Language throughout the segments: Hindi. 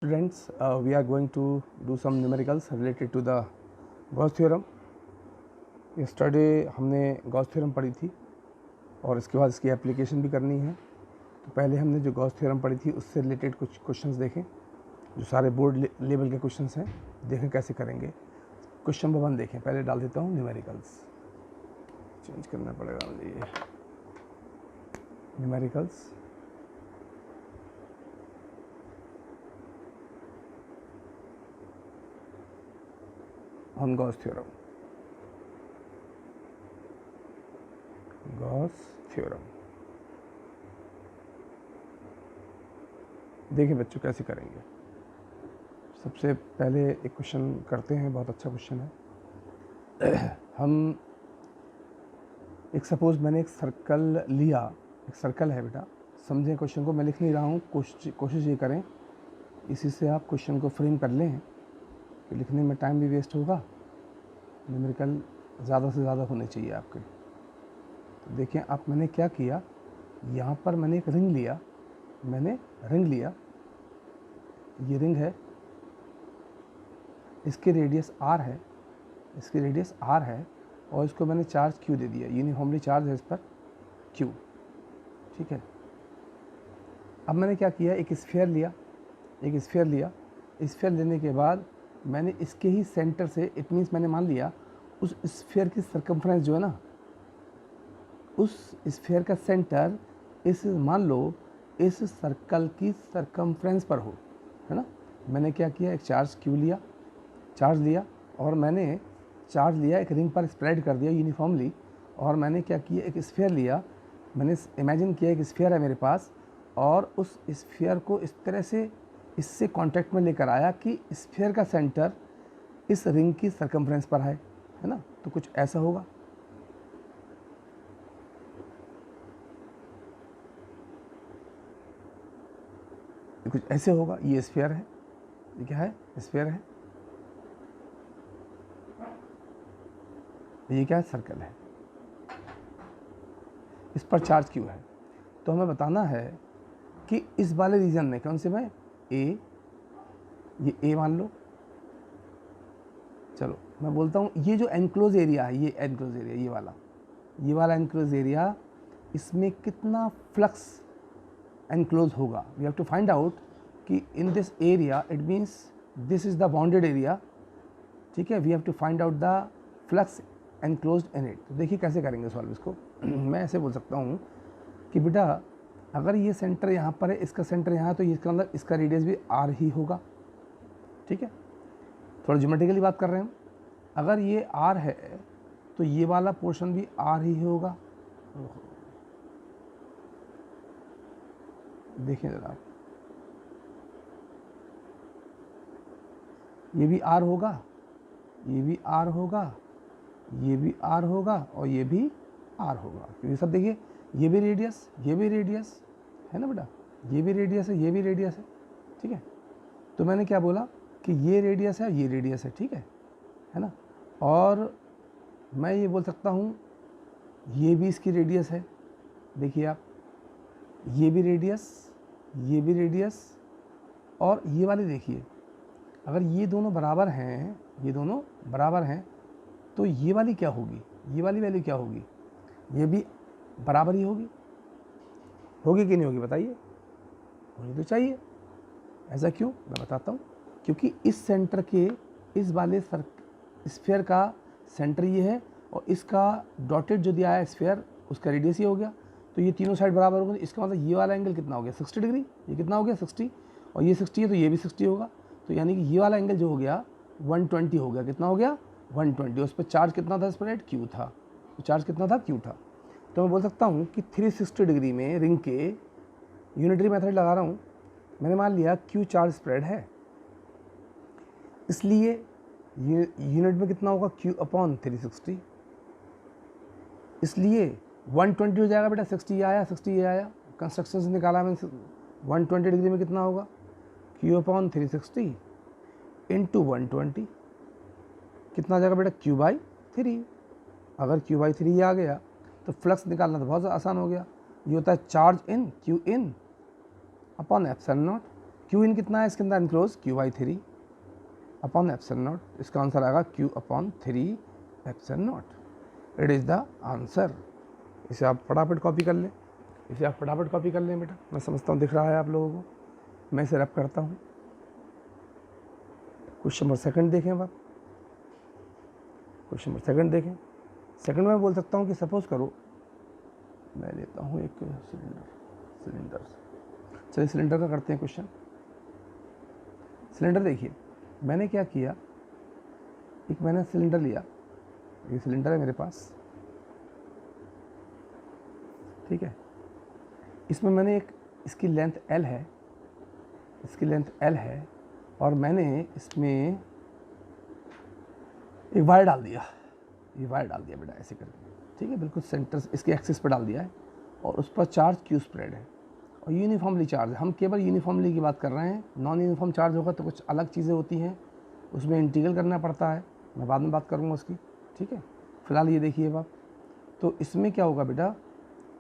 Students, we are going to do some numericals related to the Gauss theorem. Yesterday हमने Gauss theorem पढ़ी थी और इसके बाद इसकी एप्लीकेशन भी करनी है. तो पहले हमने जो Gauss theorem पढ़ी थी उससे रिलेटेड कुछ क्वेश्चंस देखें, जो सारे बोर्ड लेवल के क्वेश्चंस हैं, देखें कैसे करेंगे. क्वेश्चन नंबर 1 देखें. पहले डाल देता हूँ न्यूमेरिकल्स, चेंज करना पड़ेगा मुझे ये numericals. On Gauss theorem. Gauss theorem देखिए बच्चों कैसे करेंगे. सबसे पहले एक क्वेश्चन करते हैं, बहुत अच्छा क्वेश्चन है. हम एक सपोज मैंने एक सर्कल लिया, एक सर्कल है बेटा, समझें क्वेश्चन को. मैं लिख नहीं रहा हूँ, कोशिश ये करें इसी से आप क्वेश्चन को फ्रेम कर लें कि लिखने में टाइम भी वेस्ट होगा. न्यूमेरिकल ज़्यादा से ज़्यादा होने चाहिए आपके. तो देखिए आप, मैंने क्या किया, यहाँ पर मैंने एक रिंग लिया, ये रिंग है, इसकी रेडियस r है, और इसको मैंने चार्ज q दे दिया. यूनिफॉर्मली चार्ज है इस पर q. ठीक है. अब मैंने क्या किया, एक स्फीयर लिया. स्फीयर लेने के बाद मैंने इसके ही सेंटर से, इट मीन्स मैंने मान लिया उस स्फीयर की सर्कमफ्रेंस जो है ना, उस स्फीयर का सेंटर मान लो इस सर्कल की सर्कमफ्रेंस पर हो, है ना. मैंने क्या किया, एक चार्ज लिया और मैंने चार्ज लिया, एक रिंग पर स्प्रेड कर दिया यूनिफॉर्मली. और मैंने क्या किया, एक स्फीयर लिया, मैंने इमेजिन किया एक स्फीयर है मेरे पास, और उस स्फीयर को इस तरह से इससे कांटेक्ट में लेकर आया कि स्फीयर का सेंटर इस रिंग की सर्कमफ्रेंस पर है ना. तो कुछ ऐसा होगा. कुछ ऐसे होगा. ये स्फीयर है, ये क्या है, स्फीयर है. ये क्या है, सर्कल है. इस पर चार्ज क्यों है. तो हमें बताना है कि इस वाले रीजन में, कौन से में, ए, ये ए मान लो. चलो मैं बोलता हूँ ये जो एनक्लोज एरिया है, ये एनक्लोज एरिया, ये वाला एनक्लोज एरिया, इसमें कितना फ्लक्स एनक्लोज होगा. We have to find out कि in this area, it means this is the bounded area. ठीक है. We have to find out the flux enclosed in it. तो देखिए कैसे करेंगे सॉल्व इसको. मैं ऐसे बोल सकता हूँ कि बेटा अगर ये सेंटर यहाँ पर है, इसका सेंटर यहाँ है, तो इसका मतलब इसका रेडियस भी r ही होगा. ठीक है. थोड़ा ज्योमेट्रिकली बात कर रहे हैं हम. अगर ये r है तो ये वाला पोर्शन भी r ही होगा. देखिए जरा, ये भी r होगा, ये भी r होगा, ये भी r होगा, और ये भी r होगा. क्योंकि सब देखिए, ये भी रेडियस है ना बेटा, ये भी रेडियस है, ये भी रेडियस है. ठीक है. तो मैंने क्या बोला कि ये रेडियस है, ये रेडियस है. ठीक है ना. और मैं ये बोल सकता हूँ ये भी इसकी रेडियस है. देखिए आप, ये भी रेडियस, और ये वाली देखिए, अगर ये दोनों बराबर हैं, तो ये वाली क्या होगी, ये वाली वैल्यू क्या होगी, ये भी बराबर ही होगी कि नहीं होगी, बताइए. होनी तो चाहिए. ऐसा क्यों, मैं बताता हूँ. क्योंकि इस सेंटर के, इस वाले स्फीयर का सेंटर ये है, और इसका डॉटेड जो दिया है स्फीयर, उसका रेडियस ये हो गया. तो ये तीनों साइड बराबर हो गए. इसका मतलब ये वाला एंगल कितना हो गया, 60 डिग्री. ये कितना हो गया, 60, और ये 60 है तो ये भी 60 होगा. तो यानी कि ये वाला एंगल जो हो गया 120 हो गया. कितना हो गया, 120. उस पर चार्ज कितना था, स्प्रेड क्यू था. तो चार्ज कितना था, क्यू था. तो मैं बोल सकता हूँ कि 360 डिग्री में रिंग के, यूनिटरी मेथड लगा रहा हूँ, मैंने मान लिया क्यू चार्ज स्प्रेड है, इसलिए यूनिट में कितना होगा, क्यू अपॉन 360. इसलिए 120 हो जाएगा बेटा. 60 ये आया, कंस्ट्रक्शन से निकाला मैंने. 120 डिग्री में कितना होगा, क्यू अपॉन 360 इंटू 120. कितना आ जाएगा बेटा, क्यू बाई 3. अगर क्यू बाई 3 आ गया तो फ्लक्स निकालना तो बहुत आसान हो गया. ये होता है charge in, Q in upon epsilon not. Q in कितना है इसके अंदर enclose, Q by 3 upon epsilon not, इसका आंसर आएगा Q upon 3 epsilon not. It is the answer. इसे आप फटाफट कॉपी कर लें, इसे आप फटाफट कॉपी कर लें बेटा, मैं समझता हूँ दिख रहा है आप लोगों को। मैं इसे रब करता हूँ। क्वेश्चन नंबर सेकंड देखें अब आप, क्वेश्चन नंबर सेकंड देखें। सेकंड में बोल सकता हूँ कि सपोज करो मैं लेता हूँ एक सिलेंडर, चलिए सिलेंडर का करते हैं क्वेश्चन। सिलेंडर देखिए, मैंने क्या किया, एक मैंने सिलेंडर लिया, ये सिलेंडर है मेरे पास, ठीक है। इसमें मैंने एक, इसकी लेंथ L है, इसकी लेंथ L है, और मैंने इसमें एक वायर डाल दिया, ये वायर डाल दिया बेटा ऐसे करके, ठीक है, बिल्कुल सेंटर इसके एक्सिस पर डाल दिया है, और उस पर चार्ज क्यू स्प्रेड है और यूनिफॉर्मली चार्ज है। हम केवल यूनिफॉर्मली की बात कर रहे हैं, नॉन यूनिफॉर्म चार्ज होगा तो कुछ अलग चीज़ें होती हैं, उसमें इंटीग्रल करना पड़ता है, मैं बाद में बात करूँगा उसकी, ठीक है। फिलहाल ये देखिए आप, तो इसमें क्या होगा बेटा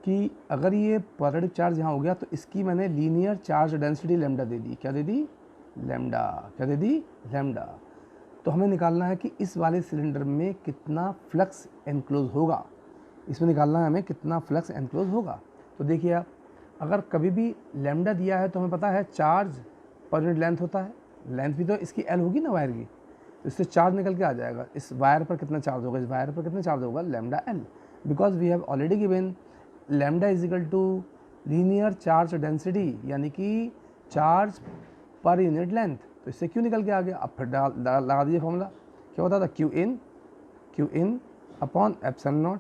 कि अगर ये पॉजिटिव चार्ज यहाँ हो गया तो इसकी मैंने लीनियर चार्ज डेंसिटी लैम्डा दे दी, क्या दे दी, लैम्डा, क्या दे दी, लैम्डा। तो हमें निकालना है कि इस वाले सिलेंडर में कितना फ्लक्स एनक्लोज होगा, इसमें निकालना है हमें कितना फ्लक्स एनक्लोज होगा। तो देखिए आप, अगर कभी भी लैम्डा दिया है तो हमें पता है चार्ज पर यूनिट लेंथ होता है, लेंथ भी तो इसकी एल होगी ना वायर की, तो इससे चार्ज निकल के आ जाएगा, इस वायर पर कितना चार्ज होगा, इस वायर पर कितना चार्ज होगा, lambda L, because we have already given lambda is equal to linear charge density, यानी कि चार्ज पर यूनिट लेंथ, तो इससे क्यों निकल के आ गया। अब फिर लगा दीजिए फॉर्मूला, क्या होता था, Q in upon epsilon not,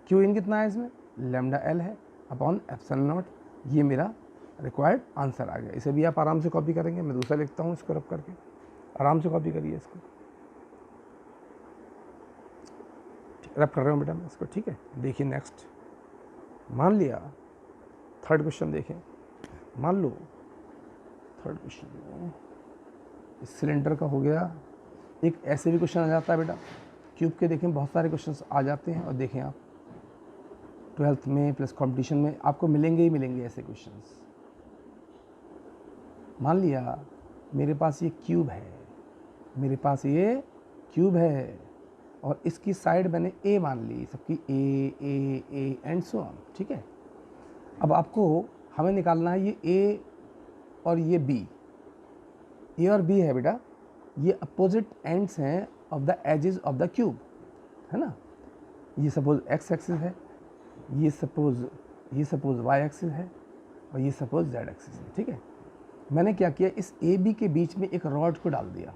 Q in कितना है इसमें, लैम्डा एल है, अपॉन एप्सिलॉन नॉट, ये मेरा रिक्वायर्ड आंसर आ गया। इसे भी आप आराम से कॉपी करेंगे, मैं दूसरा लिखता हूँ इसको रब करके, आराम से कॉपी करिए इसको, रब कर रहा हूँ बेटा मैं इसको, ठीक है। देखिए नेक्स्ट, मान लिया थर्ड क्वेश्चन देखें, मान लो थर्ड क्वेश्चन इस सिलेंडर का हो गया। एक ऐसे भी क्वेश्चन आ जाता है बेटा क्यूब के, देखें बहुत सारे क्वेश्चंस आ जाते हैं, और देखें आप 12th में प्लस कंपटीशन में आपको मिलेंगे ही मिलेंगे ऐसे क्वेश्चंस। मान लिया मेरे पास ये क्यूब है, मेरे पास ये क्यूब है, और इसकी साइड मैंने ए मान ली, सबकी ए एंड सो ऑन, ठीक है। अब आपको हमें निकालना है ये ए और ये बी, ए और बी है बेटा, ये अपोजिट एंड्स हैं of the edges of the cube, है ना। ये सपोज एक्स एक्सिस है, ये सपोज वाई एक्सिस है, और ये सपोज जेड एक्सिस है, ठीक है। मैंने क्या किया, इस ए बी के बीच में एक रॉड को डाल दिया,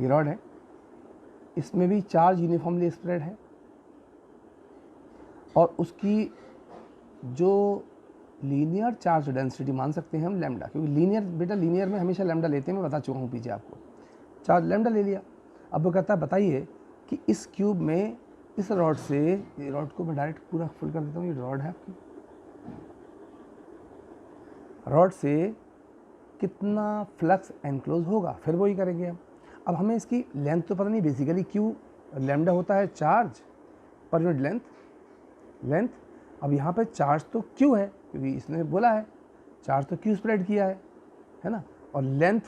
ये रॉड है, इसमें भी चार्ज यूनिफॉर्मली स्प्रेड है, और उसकी जो लीनियर चार्ज डेंसिटी मान सकते हैं हम लैम्डा, क्योंकि लीनियर बेटा, लीनियर में हमेशा लैम्डा लेते हैं, मैं बता चुका हूँ पीछे आपको, चार्ज लैम्डा ले लिया। अब वो कहता है बताइए कि इस क्यूब में इस रॉड से, ये रॉड को मैं डायरेक्ट पूरा फुल कर देता हूँ, ये रॉड है आपकी, रॉड से कितना फ्लक्स एनक्लोज होगा, फिर वही करेंगे हम। अब हमें इसकी लेंथ तो पता नहीं, बेसिकली क्यू लैम्डा होता है चार्ज पर यूनिट लेंथ। अब यहाँ पे चार्ज तो क्यू है, क्योंकि इसने बोला है चार्ज तो क्यू स्प्रेड किया है ना, और लेंथ,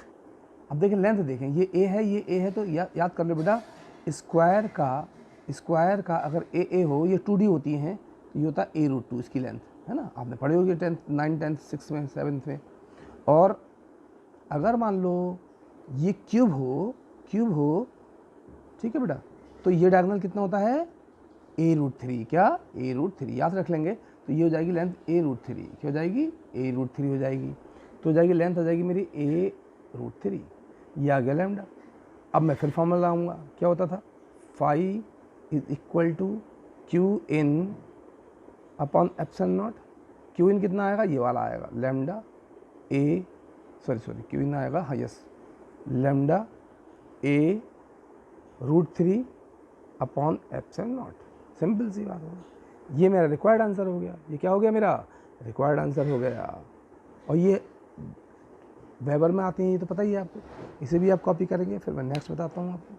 अब देखें लेंथ देखें, ये ए है, ये ए है, तो याद कर लो बेटा, स्क्वायर का अगर ए हो, ये 2D होती हैं, तो ये होता है a√2 इसकी लेंथ, है ना, आपने पढ़ी होगी 10th 9th 10th 6th में 7th में। और अगर मान लो ये क्यूब हो, ठीक है बेटा, तो ये डायगोनल कितना होता है, a√3, क्या a√3 याद रख लेंगे, तो ये हो जाएगी लेंथ a√3, क्या हो जाएगी, a√3 हो जाएगी, तो हो जाएगी लेंथ हो जाएगी मेरी a√3, ये आ गया लैम्डा। अब मैं फिर फॉर्मूला लाऊंगा, क्या होता था, phi is equal to Q in upon epsilon not, Q in कितना आएगा, ये वाला आएगा, lambda A, sorry Q in आएगा, हाँ yes, lambda a√3 upon epsilon not, simple सी बात होगी। ये मेरा रिक्वायर्ड आंसर हो गया, ये क्या हो गया, मेरा रिक्वायर्ड आंसर हो गया। और ये वेबर में आती हैं, ये तो पता ही है आपको, इसे भी आप कॉपी करेंगे, फिर मैं नेक्स्ट बताता हूँ आपको।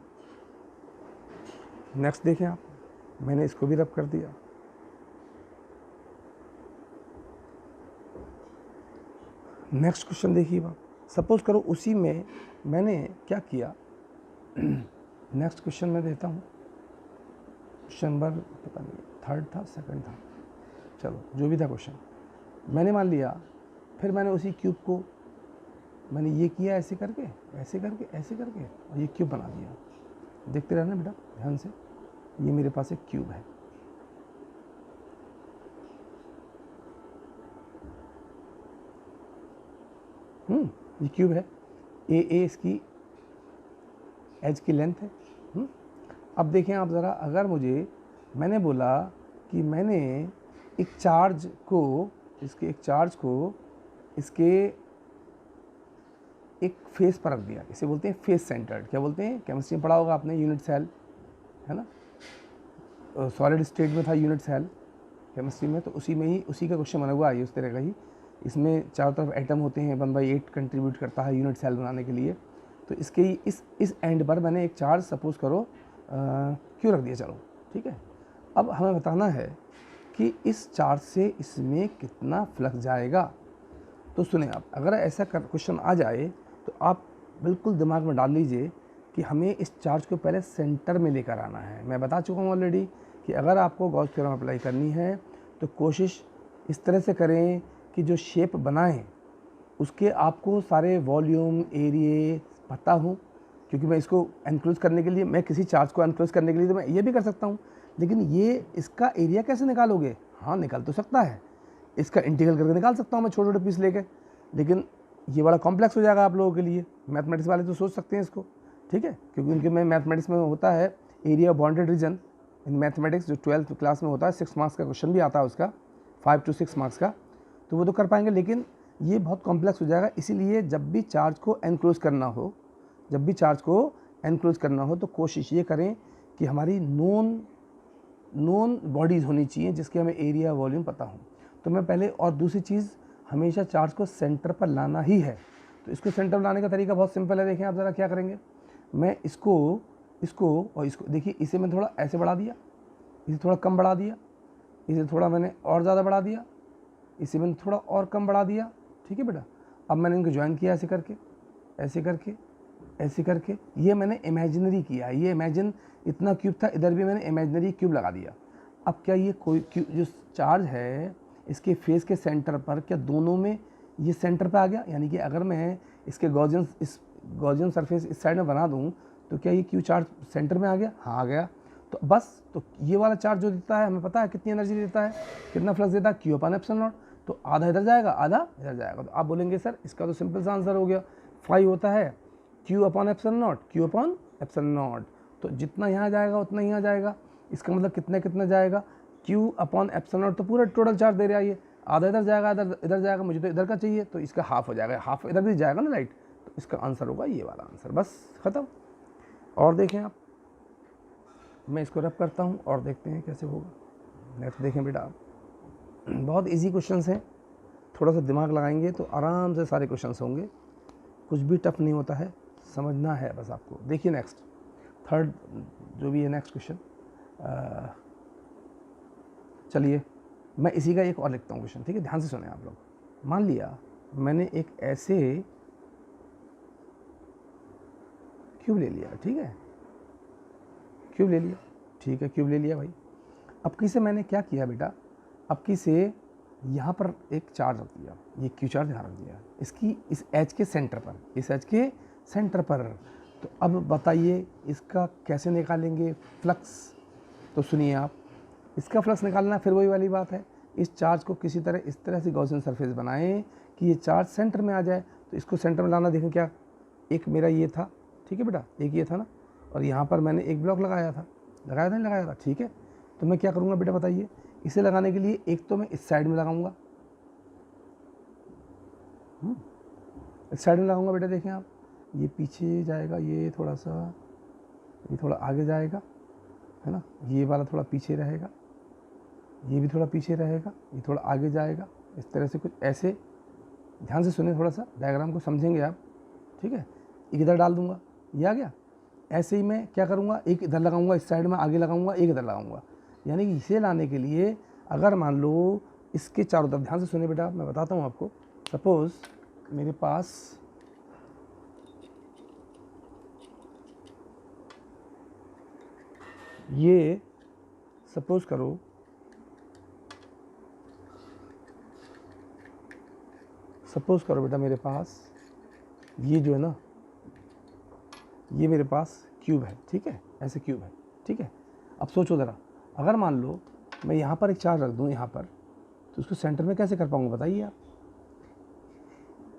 नेक्स्ट देखें आप, मैंने इसको भी रब कर दिया, नेक्स्ट क्वेश्चन देखिए, सपोज करो उसी में मैंने क्या किया। नेक्स्ट क्वेश्चन मैं देता हूँ, क्वेश्चन नंबर पता नहीं थर्ड था सेकंड था, चलो जो भी था क्वेश्चन, मैंने मान लिया, फिर मैंने उसी क्यूब को मैंने ये किया ऐसे करके ऐसे करके ऐसे करके और ये क्यूब बना दिया। देखते रहना बेटा ध्यान से, ये मेरे पास एक क्यूब है, ये क्यूब है, ए इसकी एज की लेंथ है। अब देखें आप ज़रा, अगर मुझे मैंने बोला कि मैंने एक चार्ज को इसके एक फेस पर रख दिया, इसे बोलते हैं फेस सेंटर्ड। क्या बोलते हैं, केमिस्ट्री में पढ़ा होगा आपने, यूनिट सेल है ना, सॉलिड स्टेट में था यूनिट सेल केमिस्ट्री में, तो उसी में ही उसी का क्वेश्चन बना हुआ है उस तरह का ही। इसमें चारों तरफ एटम होते हैं, 1/8 कंट्रीब्यूट करता है यूनिट सेल बनाने के लिए। तो इसके इस एंड पर मैंने एक चार्ज सपोज करो क्यों रख दिया, चलो ठीक है। अब हमें बताना है कि इस चार्ज से इसमें कितना फ्लक्स जाएगा। तो सुने आप, अगर ऐसा क्वेश्चन आ जाए तो आप बिल्कुल दिमाग में डाल लीजिए कि हमें इस चार्ज को पहले सेंटर में लेकर आना है। मैं बता चुका हूँ ऑलरेडी कि अगर आपको गॉस थ्योरम अप्लाई करनी है तो कोशिश इस तरह से करें कि जो शेप बनाएं उसके आपको सारे वॉल्यूम एरिए पता हो, क्योंकि मैं इसको एनक्लोज करने के लिए, मैं किसी चार्ज को एनक्लोज करने के लिए तो मैं ये भी कर सकता हूँ, लेकिन ये इसका एरिया कैसे निकालोगे? हाँ निकाल तो सकता है, इसका इंटीग्रल करके निकाल सकता हूँ मैं छोटे छोटे पीस लेके, लेकिन ये बड़ा कॉम्प्लेक्स हो जाएगा आप लोगों के लिए। मैथमेटिक्स वाले तो सोच सकते हैं इसको, ठीक है, क्योंकि उनके में मैथमेटिक्स में होता है area bounded reason in mathematics, जो 12th क्लास में होता है, 6 मार्क्स का क्वेश्चन भी आता है उसका, 5 to 6 मार्क्स का, तो वो तो कर पाएंगे, लेकिन ये बहुत कॉम्प्लेक्स हो जाएगा। इसीलिए जब भी चार्ज को एनक्लोज करना हो तो कोशिश ये करें कि हमारी नोन बॉडीज़ होनी चाहिए जिसके हमें एरिया वॉल्यूम पता हो। तो मैं पहले, और दूसरी चीज़ हमेशा चार्ज को सेंटर पर लाना ही है। तो इसको सेंटर पर लाने का तरीका बहुत सिंपल है, देखें आप ज़रा क्या करेंगे। मैं इसको और इसको देखिए, इसे मैं थोड़ा ऐसे बढ़ा दिया, इसे थोड़ा कम बढ़ा दिया, इसे थोड़ा मैंने और ज़्यादा बढ़ा दिया, इसे मैंने थोड़ा और कम बढ़ा दिया, ठीक है बेटा। अब मैंने इनको ज्वाइन किया ऐसे करके ऐसे करके ऐसे करके, ये मैंने इमेजिनरी किया, ये इमेजिन इतना क्यूब था, इधर भी मैंने इमेजिनरी क्यूब लगा दिया। अब क्या ये कोई जो चार्ज है इसके फेस के सेंटर पर, क्या दोनों में ये सेंटर पे आ गया? यानी कि अगर मैं इसके गॉसियन सरफेस इस साइड में बना दूं तो क्या ये क्यू चार्ज सेंटर में आ गया? हाँ आ गया। तो बस, तो ये वाला चार्ज जो देता है हमें पता है कितनी एनर्जी देता है, कितना फ्लक्स देता है, क्यू अपॉन एप्सिलॉन नॉट। तो आधा इधर जाएगा आधा इधर जाएगा, तो आप बोलेंगे सर इसका तो सिंपल सा आंसर हो गया, फाई होता है क्यू अपॉन एप्सिलॉन नॉट। तो जितना यहाँ जाएगा उतना यहाँ जाएगा, इसका मतलब कितना जाएगा, क्यू अपॉन एप्सिलॉन नॉट। तो पूरा टोटल चार्ज दे रहा है ये, आधा इधर जाएगा इधर जाएगा, मुझे तो इधर का चाहिए तो इसका हाफ हो जाएगा, हाफ इधर भी जाएगा ना राइट, तो इसका आंसर होगा ये वाला आंसर, बस ख़त्म। और देखें आप, मैं इसको रब करता हूँ और देखते हैं कैसे होगा। नेक्स्ट देखें बेटा आप, बहुत इजी क्वेश्चंस हैं, थोड़ा सा दिमाग लगाएंगे तो आराम से सारे क्वेश्चंस होंगे, कुछ भी टफ नहीं होता है, समझना है बस आपको। देखिए नेक्स्ट थर्ड जो भी है नेक्स्ट क्वेश्चन, चलिए मैं इसी का एक और लिखता हूँ क्वेश्चन, ठीक है, ध्यान से सुने आप लोग। मान लिया मैंने एक ऐसे क्यूब ले लिया, ठीक है, क्यूब ले लिया, ठीक है, क्यूब ले लिया भाई। अब की से मैंने क्या किया बेटा, अब की से यहाँ पर एक चार्ज रख दिया, ये क्यू चार्ज यहाँ रख दिया, इसकी इस एच के सेंटर पर, इस एच के सेंटर पर। तो अब बताइए इसका कैसे निकालेंगे फ्लक्स। तो सुनिए आप, इसका फ्लक्स निकालना फिर वही वाली बात है, इस चार्ज को किसी तरह इस तरह से गॉसियन सरफेस बनाएं कि ये चार्ज सेंटर में आ जाए। तो इसको सेंटर में लाना, देखें क्या, एक मेरा ये था, ठीक है बेटा, एक ये था ना, और यहाँ पर मैंने एक ब्लॉक लगाया था नहीं लगाया था, ठीक है। तो मैं क्या करूँगा बेटा बताइए, इसे लगाने के लिए एक तो मैं इस साइड में लगाऊंगा, इस साइड में लगाऊंगा बेटा, देखें आप, ये पीछे जाएगा, ये थोड़ा सा, ये थोड़ा आगे जाएगा, है ना, ये वाला थोड़ा पीछे रहेगा, ये भी थोड़ा पीछे रहेगा, ये थोड़ा आगे जाएगा, इस तरह से कुछ ऐसे। ध्यान से सुने, थोड़ा सा डायग्राम को समझेंगे आप, ठीक है। एक इधर डाल दूंगा, ये आ गया। ऐसे ही मैं क्या करूँगा, एक इधर लगाऊंगा, इस साइड में आगे लगाऊंगा, एक इधर लगाऊंगा। यानी कि इसे लाने के लिए अगर मान लो इसके चारों तरफ, ध्यान से सुने बेटा मैं बताता हूँ आपको, सपोज़ मेरे पास ये सपोज करो बेटा, मेरे पास ये जो है ना, ये मेरे पास क्यूब है, ठीक है, ऐसे क्यूब है, ठीक है। अब सोचो ज़रा, अगर मान लो मैं यहाँ पर एक चार्ज रख दूँ यहाँ पर, तो उसको सेंटर में कैसे कर पाऊँगा बताइए आप।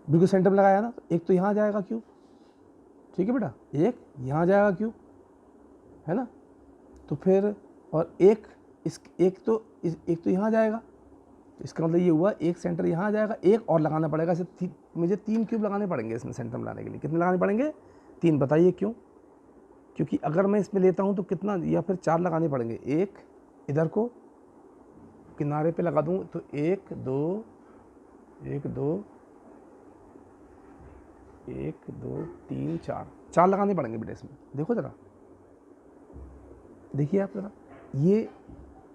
बिल्कुल सेंटर में लगाया ना, तो एक तो यहाँ जाएगा क्यूब, ठीक है बेटा, एक यहाँ जाएगा क्यूब, है ना, तो फिर और एक तो यहाँ जाएगा, इसका मतलब ये हुआ एक सेंटर यहाँ आ जाएगा, एक और लगाना पड़ेगा, इसे मुझे 3 क्यूब लगाने पड़ेंगे इसमें सेंटर में लाने के लिए। कितने लगाने पड़ेंगे? 3। बताइए क्यों? क्योंकि अगर मैं इसमें लेता हूँ तो कितना, या फिर 4 लगाने पड़ेंगे। एक इधर को किनारे पे लगा दूँ तो 1 2 3 4 लगाने पड़ेंगे बेटे इसमें। देखो ज़रा, देखिए आप ज़रा, ये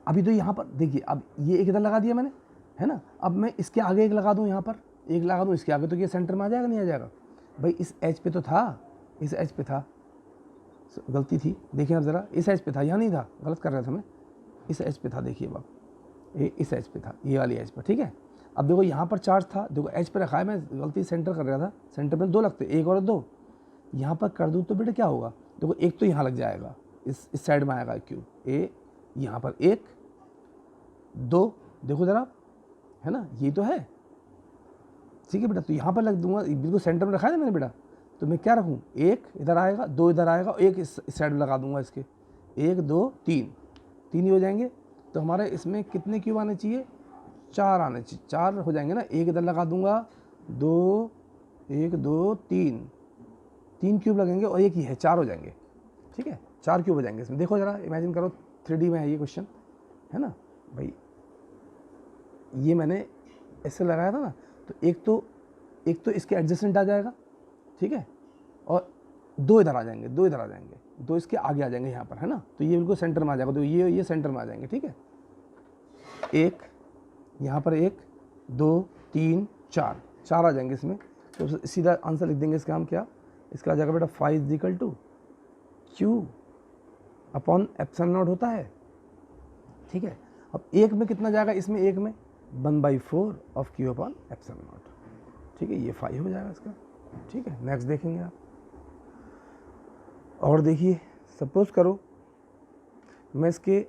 अभी तो यहाँ पर देखिए, अब ये एक इधर लगा दिया मैंने, है ना। अब मैं इसके आगे एक लगा दूँ, यहाँ पर एक लगा दूँ इसके आगे, तो ये सेंटर में आ जाएगा नहीं आ जाएगा? भाई इस एज पे तो था, इस एज पे था, गलती थी, देखिए आप ज़रा, इस एज पे था, यहाँ नहीं था, गलत कर रहा था मैं, इस एज पे था, देखिए बाप, ये इस एज पे था, ये वाली एज पर, ठीक है। अब देखो यहाँ पर चार्ज था, देखो एज पे रखा है, मैं गलती सेंटर कर रहा था, सेंटर में 2 लगते, 1 और 2, यहाँ पर कर दूँ तो बेटा क्या होगा, देखो एक तो यहाँ लग जाएगा, इस साइड में आएगा क्यूब, ए यहाँ पर 1 2, देखो ज़रा, है ना, ये तो है, ठीक है बेटा। तो यहाँ पर लग दूंगा, बिल्कुल सेंटर में रखा है मैंने बेटा, तो मैं क्या रखूँ, 1 इधर आएगा, 2 इधर आएगा, 1 इस साइड में लगा दूंगा इसके, 1 2 3 ही हो जाएंगे। तो हमारे इसमें कितने क्यूब आने चाहिए? 4 आने चाहिए, 4 हो जाएंगे ना। 1 इधर लगा दूंगा, 2 1 2 3 क्यूब लगेंगे, और एक ही है, 4 हो जाएंगे, ठीक है, 4 क्यूब हो जाएंगे इसमें। देखो ज़रा, इमेजिन करो 3D में है ये क्वेश्चन, है ना भाई। ये मैंने ऐसे लगाया था ना, तो एक तो इसके एडजेसेंट आ जाएगा, ठीक है, और 2 इधर आ जाएंगे, 2 इधर आ जाएंगे, 2 इसके आगे आ जाएंगे यहाँ पर, है ना। तो ये बिल्कुल सेंटर में आ जाएगा, तो ये सेंटर में आ जाएंगे, ठीक है। एक यहाँ पर 1 2 3 4 आ जाएंगे इसमें। तो सीधा आंसर लिख देंगे इसका, हम क्या, इसका आ जाएगा बेटा 5 = Q/ε0 होता है, ठीक है। अब एक में कितना जाएगा इसमें, एक में 1/4 of Q/ε0, ठीक है, ये 5 हो जाएगा इसका, ठीक है। नेक्स्ट देखेंगे आप, और देखिए, सपोज करो मैं इसके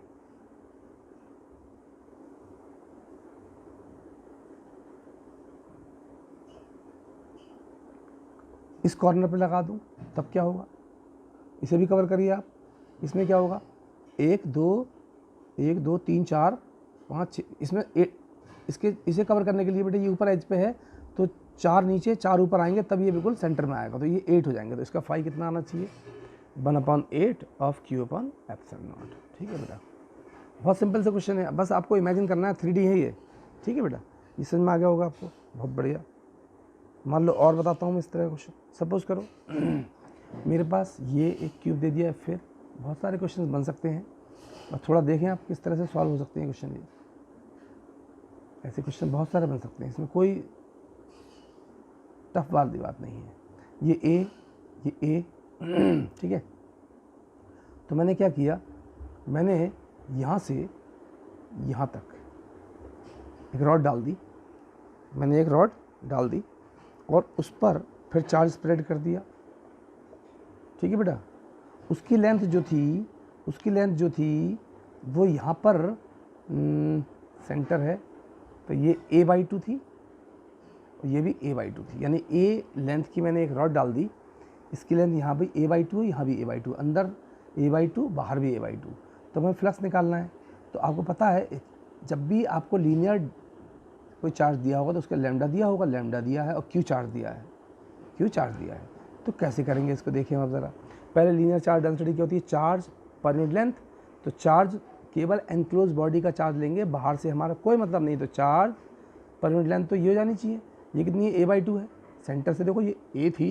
इस कॉर्नर पे लगा दूं, तब क्या होगा, इसे भी कवर करिए आप। इसमें क्या होगा, 1 2 3 4 5 6, इसमें इसे कवर करने के लिए बेटे ये ऊपर एज पे है, तो 4 नीचे 4 ऊपर आएंगे, तब ये बिल्कुल सेंटर में आएगा, तो ये 8 हो जाएंगे। तो इसका 5 कितना आना चाहिए, 1/8 of Q/ε0, ठीक है बेटा। बहुत सिंपल से क्वेश्चन है, बस आपको इमेजिन करना है, 3D है ये, ठीक है बेटा। ये समझ में आ गया होगा आपको, बहुत बढ़िया। मान लो और बताता हूँ मैं इस तरह का क्वेश्चन। सपोज करो मेरे पास ये एक क्यूब दे दिया है, फिर बहुत सारे क्वेश्चन बन सकते हैं, और थोड़ा देखें आप किस तरह से सॉल्व हो सकते हैं क्वेश्चन। ये ऐसे क्वेश्चन बहुत सारे बन सकते हैं, इसमें कोई टफ वाली बात नहीं है। ये ए ठीक है। तो मैंने क्या किया, मैंने यहाँ से यहाँ तक एक रॉड डाल दी, और उस पर फिर चार्ज स्प्रेड कर दिया, ठीक है बेटा। उसकी लेंथ जो थी वो यहाँ पर सेंटर है, तो ये a/2 थी, और ये भी a/2 थी, यानी a लेंथ की मैंने एक रॉड डाल दी, इसकी लेंथ यहाँ भी a/2 है, यहाँ भी a/2, अंदर a/2 बाहर भी a/2। तो हमें फ्लक्स निकालना है। तो आपको पता है जब भी आपको लीनियर कोई चार्ज दिया होगा तो उसका लैम्डा दिया होगा, लैम्डा दिया है, और क्यू चार्ज दिया है। तो कैसे करेंगे इसको, देखिए आप ज़रा। पहले लीनियर चार्ज डेंसिटी क्या होती है, चार्ज पर यूनिट लेंथ। तो चार्ज केवल एनक्लोज बॉडी का चार्ज लेंगे, बाहर से हमारा कोई मतलब नहीं। तो चार्ज पर यूनिट लेंथ तो ये हो जानी चाहिए, ये कितनी है, a/2 है। सेंटर से देखो ये a थी,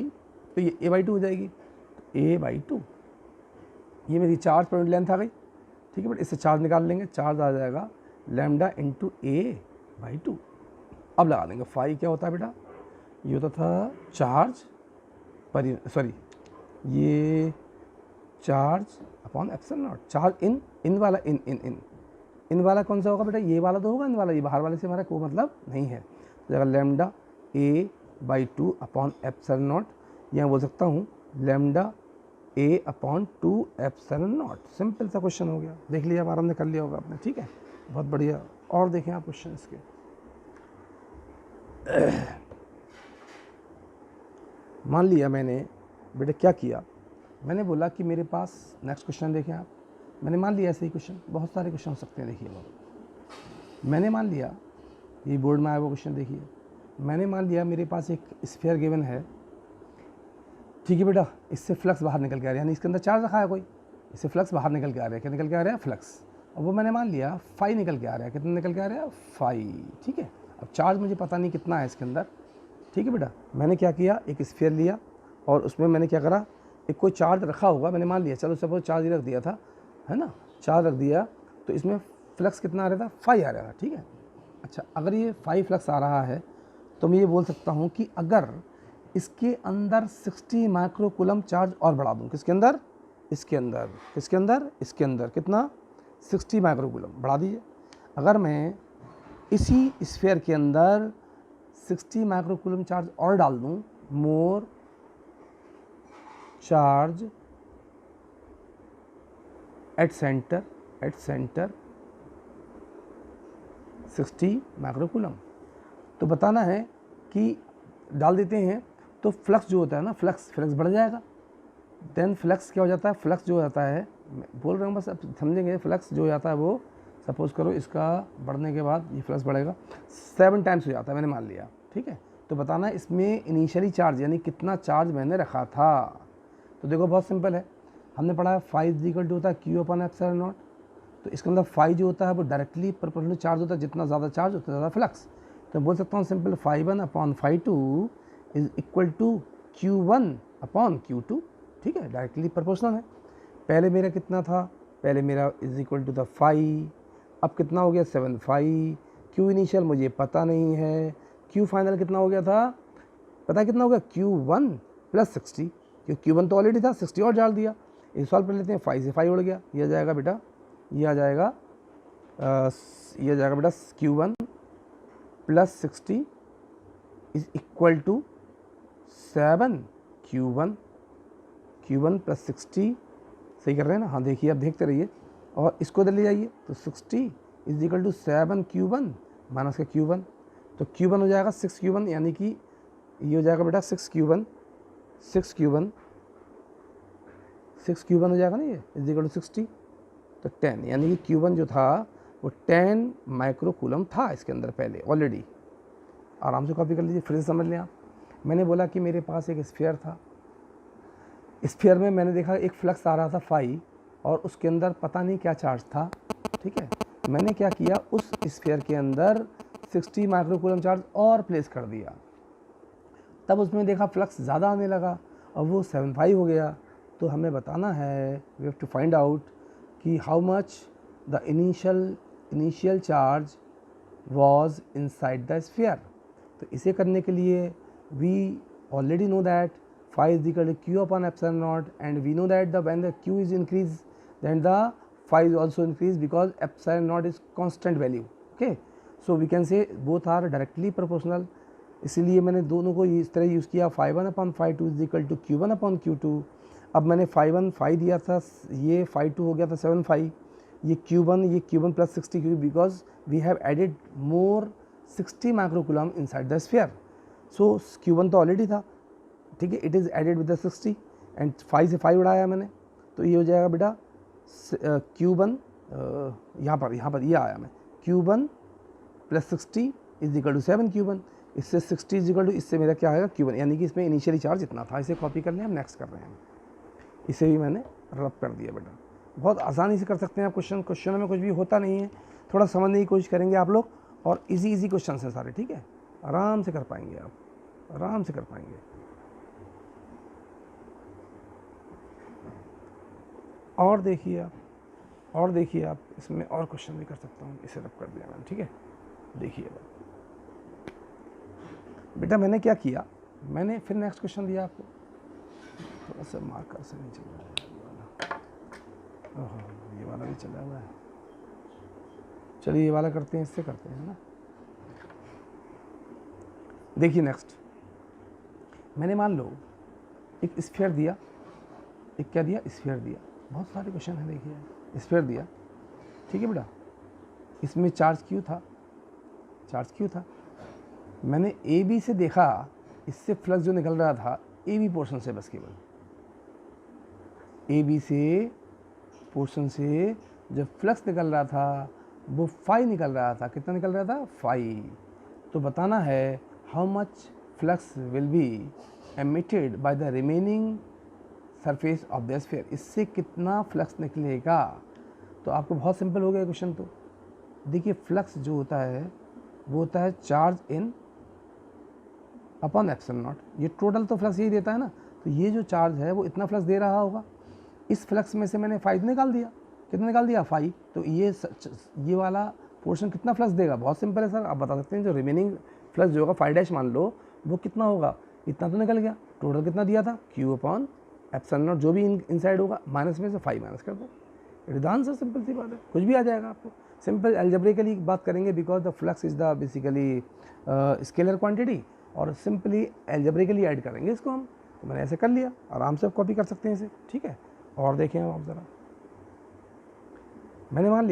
तो ये a/2 हो जाएगी, a/2, ये मेरी चार्ज पर यूनिट लेंथ आ गई, ठीक है। बट इससे चार्ज निकाल लेंगे, चार्ज आ जाएगा लैम्डा × a/2। अब लगा देंगे 5 क्या होता है बेटा, ये होता था चार्ज पर, सॉरी ये charge upon epsilon not, charge in वाला इन वाला कौन सा होगा बेटा, ये वाला तो होगा, इन वाला ये बाहर वाले से हमारा कोई मतलब नहीं है। तो अगर lambda A by 2 upon epsilon not, यहाँ बोल सकता हूँ lambda A upon 2 epsilon not. Simple सा क्वेश्चन हो गया, देख लिया, आराम ने कर लिया होगा आपने, ठीक है, बहुत बढ़िया। और देखें आप क्वेश्चन इसके, मान लिया मैंने बेटा क्या किया, मैंने बोला कि मेरे पास, नेक्स्ट क्वेश्चन देखें आप, मैंने मान लिया ऐसे ही क्वेश्चन, बहुत सारे क्वेश्चन हो सकते हैं, देखिए मैंने मान लिया, ये बोर्ड में आया वो क्वेश्चन देखिए, मैंने मान लिया मेरे पास एक स्फीयर गिवन है, ठीक है बेटा, इससे फ्लक्स बाहर निकल के आ रहा है, यानी इसके अंदर चार्ज रखा है कोई, इससे फ्लक्स बाहर निकल के आ रहा है, क्या निकल के आ रहा है, फ्लक्स, और वो मैंने मान लिया फाई निकल के आ रहा है, कितना निकल के आ रहा है, फाई, ठीक है। अब चार्ज मुझे पता नहीं कितना है इसके अंदर, ठीक है बेटा, मैंने क्या किया, एक स्फीयर लिया और उसमें मैंने क्या करा, एक कोई चार्ज रखा होगा, मैंने मान लिया, चलो सपोज चार्ज ही रख दिया था, है ना, चार्ज रख दिया, तो इसमें फ्लक्स कितना आ रहा था, फाई आ रहा था, ठीक है। अच्छा, अगर ये फाई फ्लक्स आ रहा है तो मैं ये बोल सकता हूँ कि अगर इसके अंदर 60 माइक्रोकूलम चार्ज और बढ़ा दूँ, किसके अंदर, इसके अंदर, किसके अंदर, इसके अंदर कितना, 60 माइक्रोकूलम बढ़ा दीजिए। अगर मैं इसी स्फीयर के अंदर 60 माइक्रोकूलम चार्ज और डाल दूँ, मोर चार्ज एट सेंटर 60 माइक्रोकूलम, तो बताना है कि डाल देते हैं तो फ्लक्स जो होता है ना, फ्लक्स बढ़ जाएगा, देन फ्लक्स क्या हो जाता है, फ्लक्स जो हो जाता है, मैं बोल रहा हूँ बस अब समझेंगे, फ्लक्स जो हो जाता है वो, सपोज करो इसका बढ़ने के बाद ये फ्लक्स बढ़ेगा 7 टाइम्स हो जाता है, मैंने मान लिया, ठीक है। तो बताना है इसमें इनिशियली चार्ज यानी कितना चार्ज मैंने रखा था। तो देखो बहुत सिंपल है, हमने पढ़ा है फाई इज इक्वल टू होता है क्यू अपॉन एप्सिलॉन नॉट, तो इसके अंदर फाई जो होता है वो डायरेक्टली प्रोपोर्शनल चार्ज होता है, जितना ज़्यादा चार्ज उतना ज़्यादा फ्लक्स। तो बोल सकता हूँ simple phi 1 upon phi 2 is equal to Q1 upon Q2, ठीक है, डायरेक्टली प्रोपोर्शनल है। पहले मेरा कितना था, पहले मेरा इज इक्वल टू था फाई, अब कितना हो गया 7 फाई, Q इनिशियल मुझे पता नहीं है, Q फाइनल कितना हो गया था, पता है कितना हो गया, Q1 प्लस 60, क्योंकि Q1 तो ऑलरेडी था, 60 और डाल दिया। इस सॉल्व कर लेते हैं, फाई से फाई उड़ गया, ये आ जाएगा बेटा, ये आ जाएगा बेटा Q1 plus 60 is equal to 7 Q1 plus 60, सही कर रहे हैं ना, हाँ देखिए आप देखते रहिए, और इसको इधर ले जाइए, तो 60 is equal to 7 Q1 minus का Q1, तो Q1 हो जाएगा 6 Q1, यानी कि ये हो जाएगा बेटा 6 Q1 हो जाएगा ना, ये इज इक्वल टू 60, तो 10, यानी कि Q1 जो था वो 10 माइक्रोकूलम था इसके अंदर पहले ऑलरेडी। आराम से कॉपी कर लीजिए, फिर से समझ लें आप। मैंने बोला कि मेरे पास एक स्फीयर था, स्फीयर में मैंने देखा एक फ्लक्स आ रहा था फाई, और उसके अंदर पता नहीं क्या चार्ज था, ठीक है। मैंने क्या किया, उस स्फीयर के अंदर 60 माइक्रोकूलम चार्ज और प्लेस कर दिया, तब उसमें देखा फ्लक्स ज़्यादा आने लगा और वो 7 फाई हो गया। तो हमें बताना है, we have to find out कि how much the initial charge was inside the sphere. तो इसे करने के लिए we already know that phi is equal to q upon epsilon naught, and we know that when the q is increased then the phi is also increased because epsilon naught is constant value, okay, so we can say both are directly proportional, इसीलिए मैंने दोनों को इस तरह यूज़ किया, phi 1 upon phi 2 is equal to q1 upon q2। अब मैंने phi 1 phi दिया था, ये phi 2 हो गया था 7 phi, ये q1 प्लस 60 क्योंकि because we have added more 60 microcoulomb inside the sphere, so q1 तो ऑलरेडी था, ठीक है, it is added with the 60 and 5 से 5 उड़ाया मैंने, तो ये हो जाएगा बेटा Q1, यहाँ पर ये आया मैं, Q1 plus 60 is equal to 7 Q1, इससे 60 इज इक्वल टू, इससे मेरा क्या आएगा Q1, यानी कि इसमें इनिशियली चार्ज इतना था। इसे कॉपी कर लें, हम नेक्स्ट कर रहे हैं, इसे भी मैंने रब कर दिया बेटा। बहुत आसानी से कर सकते हैं आप क्वेश्चनों में कुछ भी होता नहीं है, थोड़ा समझने की कोशिश करेंगे आप लोग, और इजी क्वेश्चन हैं सारे, ठीक है, आराम से कर पाएंगे आप, आराम से कर पाएंगे। और देखिए आप इसमें और क्वेश्चन भी कर सकता हूँ, इसे रब कर दिया मैंने, ठीक है। देखिए बेटा मैंने क्या किया, मैंने फिर नेक्स्ट क्वेश्चन दिया आपको, थोड़ा सा मार्कर से नहीं चल रहा है ये वाला भी चला हुआ है। चलिए ये वाला करते हैं, इससे करते हैं ना। देखिए नेक्स्ट, मैंने मान लो एक स्फीयर दिया, एक क्या दिया, स्फीयर दिया। बहुत सारे क्वेश्चन है, देखिए स्फीयर दिया, ठीक है बेटा। इसमें चार्ज क्यू था, चार्ज क्यू था। मैंने ए बी से देखा, इससे फ्लक्स जो निकल रहा था ए बी पोर्शन से, बस केवल ए बी से पोर्शन से जब फ्लक्स निकल रहा था वो फाई निकल रहा था। कितना निकल रहा था, फाई। तो बताना है how much flux will be emitted by the remaining surface of the sphere. इससे कितना फ्लक्स निकलेगा। तो आपको बहुत सिंपल हो गया क्वेश्चन। तो देखिए फ्लक्स जो होता है वो होता है charge in upon epsilon not. ये टोटल तो फ्लक्स यही देता है ना। तो ये जो चार्ज है वो इतना फ्लक्स दे रहा होगा, इस फ्लक्स में से मैंने फाई निकाल दिया। कितना निकाल दिया, फाई। तो ये वाला पोर्शन कितना फ्लक्स देगा, बहुत सिंपल है सर, आप बता सकते हैं। जो रिमेनिंग फ्लक्स जो होगा फाई डैश मान लो, वो कितना होगा, इतना तो निकल गया। टोटल कितना दिया था, क्यू अपॉन एप्सिलॉन नॉट, जो भी इनसाइड होगा माइनस में से फाई माइनस कर दो। It is the answer, simple सी बात है, कुछ भी आ जाएगा आपको। सिंपल एल्जेब्रिकली बात करेंगे because the flux is the basically scalar quantity, और सिंपली एल्जेब्रिकली ऐड करेंगे इसको हम। तो मैंने ऐसे कर लिया, आराम से कॉपी कर सकते हैं इसे, ठीक है। और देखें आप ज़रा, मैंने मान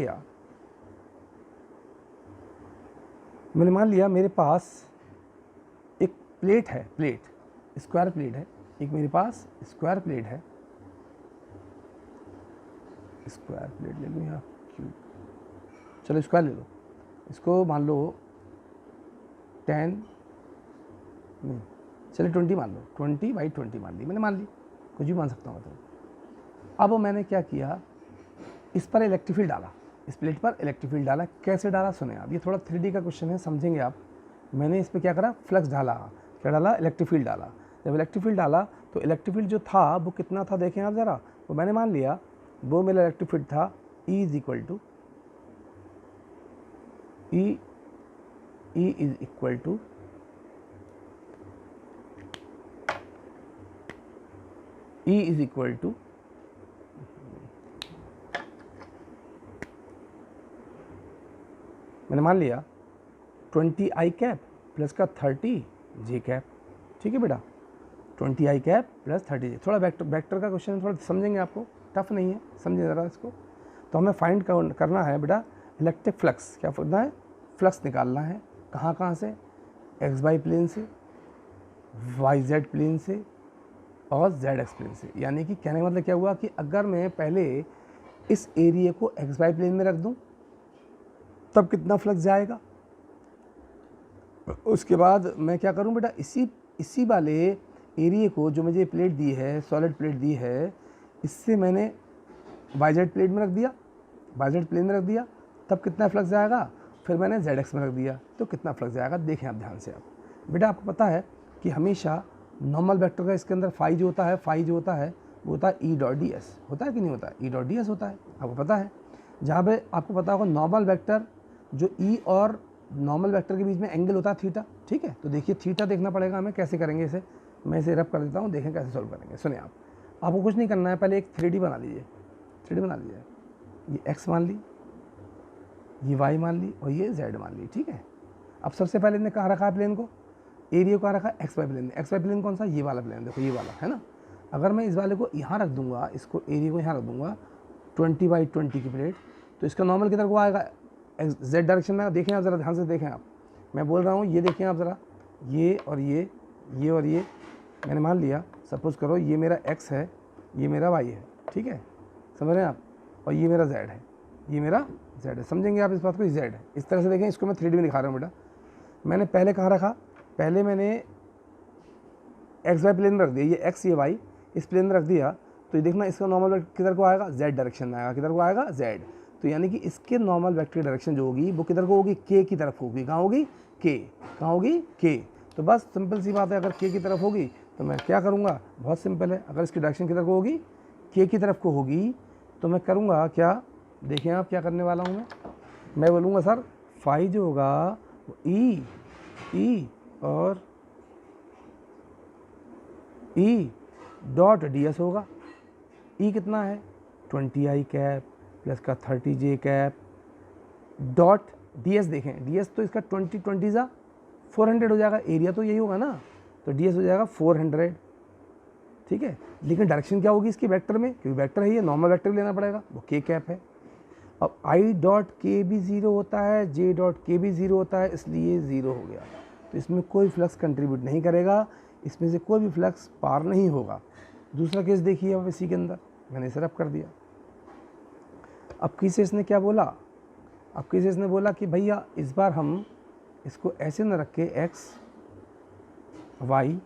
लिया मेरे पास एक प्लेट है, प्लेट स्क्वायर प्लेट है, एक मेरे पास स्क्वायर प्लेट है, स्क्वायर प्लेट ले लूँ या क्यूब, चलो स्क्वायर ले लो। इसको मान लो 10 नहीं, चलिए 20 मान लो, 20/20 मान ली मैंने, मान ली, कुछ भी मान सकता हूँ। तो अब मैंने क्या किया, इस पर इलेक्ट्रिक फील्ड डाला, इस प्लेट पर इलेक्ट्रिक फील्ड डाला। कैसे डाला सुने आप, ये थोड़ा 3D का क्वेश्चन है, समझेंगे आप। मैंने इस पर क्या करा, फ्लक्स डाला, क्या डाला, इलेक्ट्रिक फील्ड डाला। जब इलेक्ट्रिक फील्ड डाला तो इलेक्ट्रिक फील्ड जो था वो कितना था, देखें आप ज़रा। तो मैंने मान लिया वो मेरा इलेक्ट्रिक फील्ड था E इज इक्वल टू मैंने मान लिया 20 I कैप प्लस का 30 J कैप, ठीक है बेटा। 20 I कैप प्लस 30 J। थोड़ा वेक्टर का क्वेश्चन थोड़ा समझेंगे, आपको टफ नहीं है, समझे ज़रा इसको। तो हमें फाइंड करना है बेटा इलेक्ट्रिक फ्लक्स। क्या करना है, फ्लक्स निकालना है। कहाँ से, XY प्लेन से, YZ प्लेन से और ZX प्लेन से। यानी कि कहने का मतलब क्या हुआ कि अगर मैं पहले इस एरिया को XY प्लेन में रख दूं तब कितना फ्लक्स जाएगा। उसके बाद मैं क्या करूं बेटा, इसी वाले एरिया को, जो मुझे प्लेट दी है, सॉलिड प्लेट दी है, इससे मैंने YZ प्लेट में रख दिया, YZ प्लेन में रख दिया, तब कितना फ्लक्स जाएगा। फिर मैंने ZX में रख दिया तो कितना फ्लक्स जाएगा। देखें आप ध्यान से। आप बेटा आपको पता है कि हमेशा नॉर्मल वेक्टर का इसके अंदर फाई जो होता है वो होता है E डॉट ds, होता है कि नहीं होता है, E डॉट ds होता है, आपको पता है। जहाँ पे आपको पता होगा नॉर्मल वेक्टर, जो E और नॉर्मल वेक्टर के बीच में एंगल होता है थीटा, ठीक है। तो देखिए थीटा देखना पड़ेगा हमें, कैसे करेंगे इसे, मैं इसे रब कर देता हूँ, देखें कैसे सॉल्व करेंगे। सुनिए आपको कुछ नहीं करना है, पहले एक 3D बना लीजिए, 3D बना लीजिए। ये x मान ली, ये y मान ली और ये z मान ली, ठीक है। अब सबसे पहले ने कहाँ रखा है प्लेन को, एरिया को कहाँ रखा है, XY प्लेन में। XY प्लेन कौन सा, ये वाला प्लेन, देखो ये वाला है ना। अगर मैं इस वाले को यहाँ रख दूंगा, इसको एरिया को यहाँ रख दूंगा 20/20 की प्लेट, तो इसका नॉर्मल किधर को आएगा, Z डायरेक्शन में। देखें आप ज़रा ध्यान से, देखें आप, मैं बोल रहा हूँ, ये देखें आप ज़रा, ये और ये और ये मैंने मान लिया। सपोज़ करो ये मेरा x है, ये मेरा y है, ठीक है, समझ रहे हैं आप, और ये मेरा z है, ये मेरा z है। समझेंगे आप इस बात को, z है। इस तरह से देखें, इसको मैं 3D में दिखा रहा हूँ बेटा। मैंने पहले कहाँ रखा, पहले मैंने XY प्लेन में रख दिया, ये x ये y इस प्लेन में रख दिया। तो ये देखना इसका नॉर्मल किधर को आएगा, z डायरेक्शन में आएगा। किधर को आएगा, z। तो यानी कि इसके नॉर्मल वेक्टर डायरेक्शन जो होगी वो किधर को होगी, k की तरफ होगी। कहाँ होगी, k, कहाँ होगी, k। तो बस सिंपल सी बात है, अगर k की तरफ होगी तो मैं क्या करूँगा, बहुत सिंपल है। अगर इसकी डायरेक्शन किधर को होगी, k की तरफ को होगी, तो मैं करूँगा क्या, देखें आप क्या करने वाला हूँ मैं बोलूँगा सर फाई जो होगा वो E और ई डॉट डी एस होगा। ई कितना है 20i कैप प्लस का 30j cap dot D S. देखें डी एस तो इसका 20 ज़ा 400 हो जाएगा, एरिया तो यही होगा ना, तो डी एस हो जाएगा 400, ठीक है। लेकिन डायरेक्शन क्या होगी इसकी वेक्टर में, क्योंकि वेक्टर है ये, नॉर्मल वेक्टर भी लेना पड़ेगा, वो के कैप है। अब आई डॉट के भी ज़ीरो होता है, जे डॉट के भी ज़ीरो होता है, इसलिए ज़ीरो हो गया। तो इसमें कोई फ्लक्स कंट्रीब्यूट नहीं करेगा, इसमें से कोई भी फ्लक्स पार नहीं होगा। दूसरा केस देखिए अब इसी के अंदर, मैंने इसे रब कर दिया। अब किसी इसने क्या बोला, अब किसी इसने बोला कि भैया इस बार हम इसको ऐसे न रख के एक्स वाई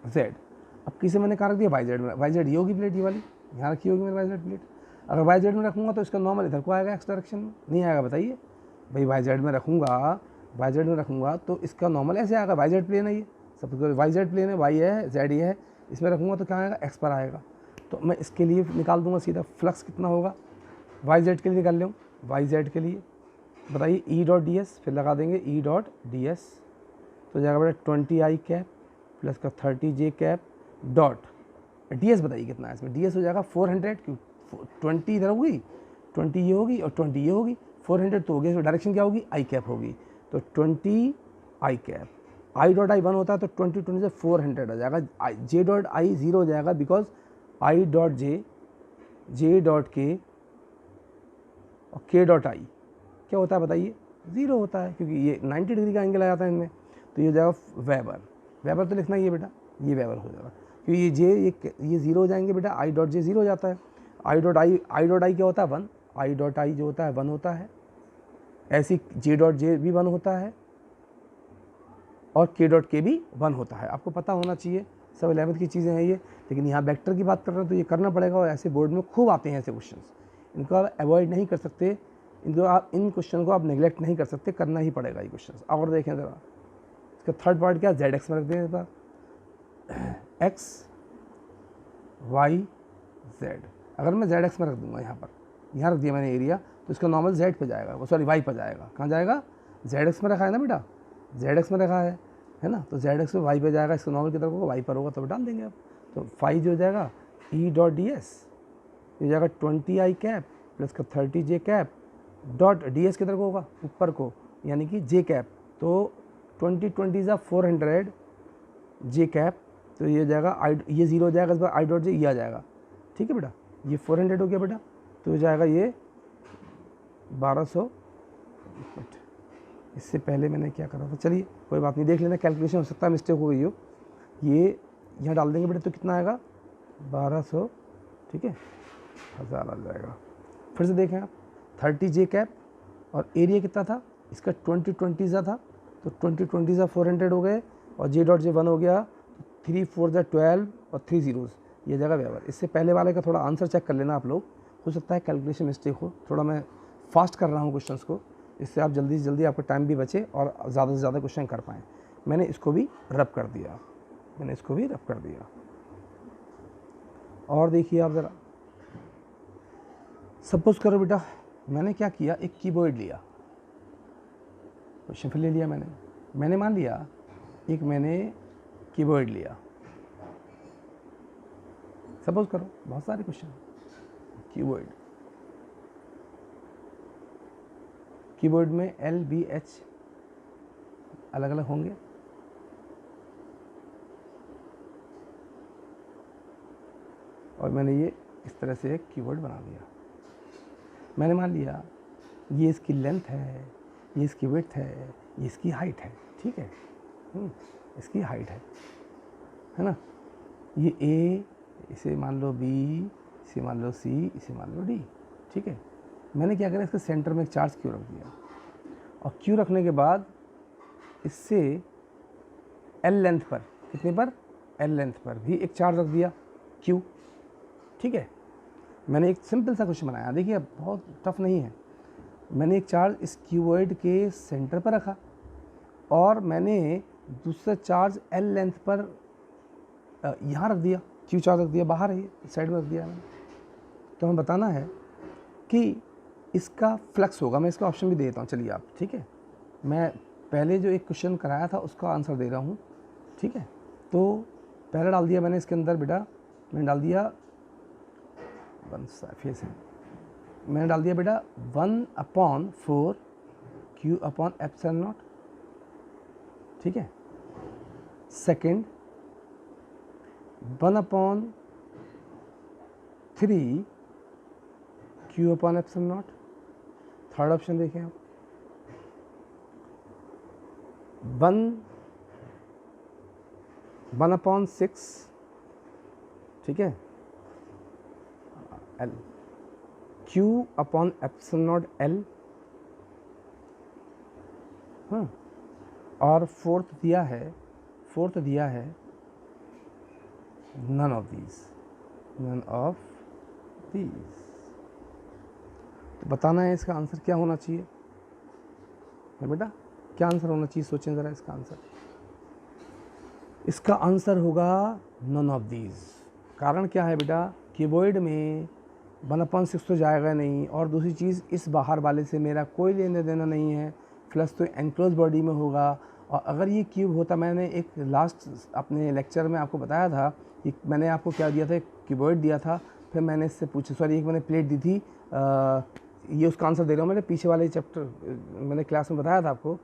जेड, अब किसी मैंने कहाँ रख दिया वाई जेड में। वाई जेड ये होगी प्लेट, ये वाली यहाँ रखी होगी मेरी वाई जेड प्लेट। अगर वाई जेड में रखूँगा तो इसका नॉर्मल इधर को आएगा, एक्स डायरेक्शन में नहीं आएगा, बताइए भाई। वाई जेड में रखूँगा, वाई जेड में रखूँगा तो इसका नॉर्मल ऐसे आएगा, वाई जेड प्लेन है ये, सब वाई जेड प्लेन है, वाई है जेड ये है, इसमें रखूँगा तो क्या आएगा एक्स पर आएगा। तो मैं इसके लिए निकाल दूंगा सीधा फ्लक्स कितना होगा, वाई जेड के लिए निकाल लूँ, वाई जेड के लिए बताइए ई डॉट डी एस, फिर लगा देंगे ई डॉट डी एस, तो जाएगा बेटा 20i कैप प्लस का 30j cap dot D S. बताइए कितना है इसमें, डी एस हो जाएगा 400, क्यों 20 इधर होगी, 20 ये होगी और 20 ये होगी, 400 तो हो गया। इसमें डायरेक्शन क्या होगी, आई कैप होगी, तो 20i cap. I dot I 1 होता है तो 20 से 400 आ जाएगा, जे डॉट आई 0 हो जाएगा, because I dot J dot के और के डॉट आई क्या होता है बताइए, 0 होता है, क्योंकि ये 90 डिग्री का एंगल आ जाता है इनमें। तो ये हो जाएगा वेबर, वेबर तो लिखना ही है बेटा, ये वेबर हो जाएगा, क्योंकि ये जे ये 0 हो जाएंगे बेटा, आई डॉट जे 0 हो जाता है, आई डॉट आई क्या होता है 1, आई डॉट आई जो होता है 1 होता है, ऐसी जे डॉट जे भी 1 होता है और के डॉट के भी 1 होता है। आपको पता होना चाहिए, सब 11th की चीज़ें हैं ये, लेकिन यहाँ वेक्टर की बात कर रहे हैं तो ये करना पड़ेगा, और ऐसे बोर्ड में खूब आते हैं ऐसे क्वेश्चन, इनको आप अवॉइड नहीं कर सकते, इनको आप इन क्वेश्चन को आप नेगलेक्ट नहीं कर सकते, करना ही पड़ेगा ये क्वेश्चन। और देखें ज़रा इसका थर्ड पार्ट क्या, जेड एक्स में रख दें, बार एक्स वाई जेड। अगर मैं जेड एक्स में रख दूंगा, यहाँ रख दिया मैंने एरिया, तो इसका नॉर्मल जेड पे जाएगा, वो सॉरी वाई पे जाएगा। कहाँ जाएगा, जेड एक्स में रखा है ना बेटा, जेड एक्स में रखा है ना, तो जेड एक्स में वाई पे जाएगा, इसका नॉर्मल किधर होगा, वाई पर होगा, तो डाल देंगे आप। तो फाइव जो हो जाएगा ई डॉट डी एस, ये जाएगा 20i कैप प्लस का 30j cap dot D S किधर को होगा, ऊपर को, यानी कि जे कैप, तो 20 ज़ा 400 जे कैप, तो ये जाएगा आई, ये 0 हो जाएगा, इस बार आई डॉट जे ये आ जाएगा, ठीक है बेटा। ये 400 हो गया बेटा, तो जाएगा ये 1200। इससे पहले मैंने क्या करा था, चलिए कोई बात नहीं, देख लेना, कैलकुलेशन हो सकता है मिस्टेक हो गई हो। ये यहाँ डाल देंगे बेटा, तो कितना आएगा 1200, ठीक है, 1000 आ जाएगा। फिर से देखें आप, 30j कैप और एरिया कितना था इसका, 20 ज़ा था, तो 20 ज़ा 400 हो गए, और जे डॉट जे 1 हो गया, 3 4 ज़ा 12 और 3 ज़ीरोज़, ये जगह वेबर। इससे पहले वाले का थोड़ा आंसर चेक कर लेना आप लोग, हो सकता है कैलकुलेशन मिस्टेक हो, थोड़ा मैं फास्ट कर रहा हूँ क्वेश्चंस को, इससे आप जल्दी से जल्दी आपका टाइम भी बचे और ज़्यादा से ज़्यादा क्वेश्चन कर पाएँ। मैंने इसको भी रब कर दिया, मैंने इसको भी रब कर दिया। और देखिए आप ज़रा, सपोज करो बेटा मैंने क्या किया, एक कीबोर्ड लिया, क्वेश्चन फिर ले लिया मैंने मान लिया एक मैंने कीबोर्ड लिया, सपोज करो बहुत सारे क्वेश्चन, कीबोर्ड में एल बी एच अलग अलग होंगे, और मैंने ये इस तरह से एक कीबोर्ड बना लिया। मैंने मान लिया ये इसकी लेंथ है, ये इसकी विड्थ है, ये इसकी हाइट है, ठीक है, इसकी हाइट है ना। ये ए, इसे मान लो बी, इसे मान लो सी, इसे मान लो डी, ठीक है। मैंने क्या करा, इसके सेंटर में एक चार्ज क्यू रख दिया, और क्यू रखने के बाद इससे एल लेंथ पर, कितने पर, एल लेंथ पर भी एक चार्ज रख दिया क्यू, ठीक है। मैंने एक सिंपल सा क्वेश्चन बनाया, देखिए बहुत टफ नहीं है। मैंने एक चार्ज इस क्यूबॉइड के सेंटर पर रखा, और मैंने दूसरा चार्ज एल लेंथ पर यहाँ रख दिया, क्यू चार्ज रख दिया, बाहर है ये साइड में रख दिया मैंने। तो हमें बताना है कि इसका फ्लक्स होगा, मैं इसका ऑप्शन भी दे देता हूँ, चलिए आप, ठीक है। मैं पहले जो एक क्वेश्चन कराया था उसका आंसर दे रहा हूँ, ठीक है। तो पहला डाल दिया मैंने इसके अंदर बेटा, मैंने डाल दिया फिर से मैंने डाल दिया बेटा 1/4 Q/ε0, ठीक है। Second 1/3 Q/ε0। थर्ड ऑप्शन देखें आप, 1/6, ठीक है, L Q/ε0 L। हाँ, और फोर्थ दिया है नन ऑफ दीज। तो बताना है इसका आंसर क्या होना चाहिए है बेटा, क्या आंसर होना चाहिए, सोचें ज़रा इसका आंसर। इसका आंसर होगा नन ऑफ दीज। कारण क्या है बेटा, क्यूबॉइड में 1/6 तो जाएगा नहीं, और दूसरी चीज़ इस बाहर वाले से मेरा कोई लेना देना नहीं है, प्लस तो एनक्लोज बॉडी में होगा। और अगर ये क्यूब होता, मैंने एक लास्ट अपने लेक्चर में आपको बताया था कि मैंने आपको क्या दिया था, एक क्यूबॉइड दिया था, फिर मैंने इससे पूछा, सॉरी एक मैंने प्लेट दी थी, ये उसका आंसर दे रहा हूँ। मैंने पीछे वाले चैप्टर मैंने क्लास में बताया था आपको,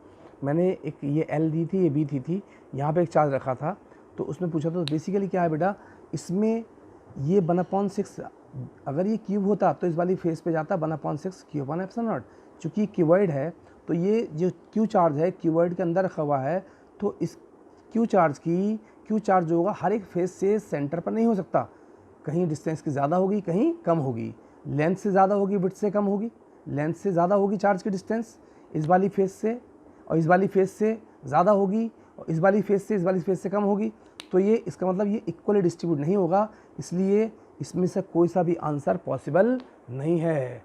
मैंने एक ये एल दी थी, ये बी थी, यहाँ पे एक चार्ज रखा था, तो उसमें पूछा था। तो बेसिकली क्या है बेटा, इसमें ये 1/6 अगर ये क्यूब होता तो इस वाली फेस पे जाता 1/6 Q/ε0। चूँकि क्यूबॉइड है तो ये जो क्यू चार्ज है क्यूबॉइड के अंदर रखा हुआ है, तो इस क्यू चार्ज जो होगा हर एक फेस से सेंटर पर नहीं हो सकता, कहीं डिस्टेंस की ज़्यादा होगी, कहीं कम होगी, लेंथ से ज़्यादा होगी, विड्थ से कम होगी। लेंथ से ज़्यादा होगी चार्ज की डिस्टेंस इस वाली फेस से, और इस वाली फेस से ज़्यादा होगी, और इस वाली फेस से कम होगी। तो ये इसका मतलब ये इक्वली डिस्ट्रीब्यूट नहीं होगा, इसलिए इसमें से कोई सा भी आंसर पॉसिबल नहीं है।